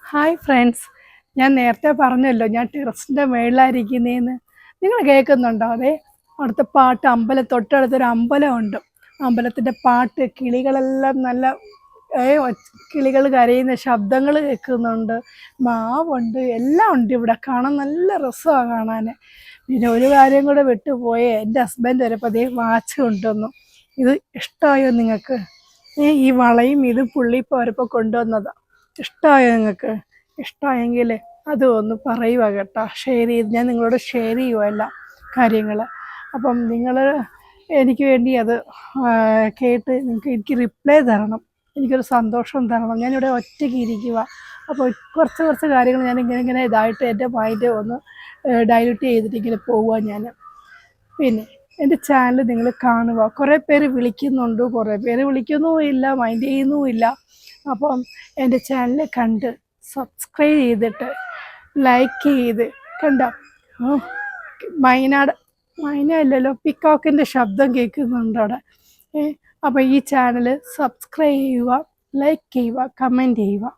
Hi friends, ഞാൻ നേരത്തെ പറഞ്ഞല്ലോ ഞാൻ ടെറസിൻ്റെ മേളിലായിരിക്കുന്നതെന്ന്. നിങ്ങൾ കേൾക്കുന്നുണ്ടോ? അതെ, അവിടുത്തെ പാട്ട് തൊട്ടടുത്തൊരു അമ്പലമുണ്ട്. അമ്പലത്തിൻ്റെ പാട്ട് കിളികളെല്ലാം നല്ല കിളികൾ കരയുന്ന ശബ്ദങ്ങൾ കേൾക്കുന്നുണ്ട്. മാവുണ്ട്, എല്ലാം ഉണ്ട് ഇവിടെ. കാണാൻ നല്ല രസമാണ് കാണാൻ. പിന്നെ ഒരു കാര്യം കൂടെ വിട്ടുപോയേ, എൻ്റെ ഹസ്ബൻഡ് വരപ്പോൾ അതേ വാച്ച് കൊണ്ടുവന്നു. ഇത് ഇഷ്ടമായോ നിങ്ങൾക്ക്? ഈ വളയും ഇത് പുള്ളി ഇപ്പോൾ വരപ്പോൾ കൊണ്ടുവന്നതാണ്. ഇഷ്ടമായോ നിങ്ങൾക്ക്? ഇഷ്ടമായെങ്കിൽ അത് ഒന്ന് പറയുക കേട്ടോ. ഷെയർ ചെയ്ത് ഞാൻ നിങ്ങളോട് ഷെയർ ചെയ്യുക എല്ലാ കാര്യങ്ങൾ. അപ്പം നിങ്ങൾ എനിക്ക് വേണ്ടി അത് കേട്ട് എനിക്ക് റിപ്ലൈ തരണം, എനിക്കൊരു സന്തോഷം തരണം. ഞാനിവിടെ ഒറ്റയ്ക്ക് ഇരിക്കുക. അപ്പോൾ കുറച്ച് കാര്യങ്ങൾ ഞാൻ ഇങ്ങനെ ഇതായിട്ട് എൻ്റെ മൈൻഡ് ഒന്ന് ഡൈല്യൂട്ട് ചെയ്തിട്ട് ഇങ്ങനെ പോവുക ഞാൻ. പിന്നെ എൻ്റെ ചാനൽ നിങ്ങൾ കാണുക. കുറേ പേര് വിളിക്കുന്നുണ്ട്, കുറേ പേര് വിളിക്കുന്നുമില്ല, മൈൻഡ് ചെയ്യുന്നുമില്ല. അപ്പം എൻ്റെ ചാനൽ കണ്ട് സബ്സ്ക്രൈബ് ചെയ്തിട്ട് ലൈക്ക് ചെയ്ത് കണ്ടോ. മൈന അല്ലല്ലോ, പിക്കോക്കിൻ്റെ ശബ്ദം കേൾക്കുന്നുണ്ട് അവിടെ. അപ്പോൾ ഈ ചാനൽ സബ്സ്ക്രൈബ് ചെയ്യുക, ലൈക്ക് ചെയ്യുക, കമൻറ്റ് ചെയ്യുക.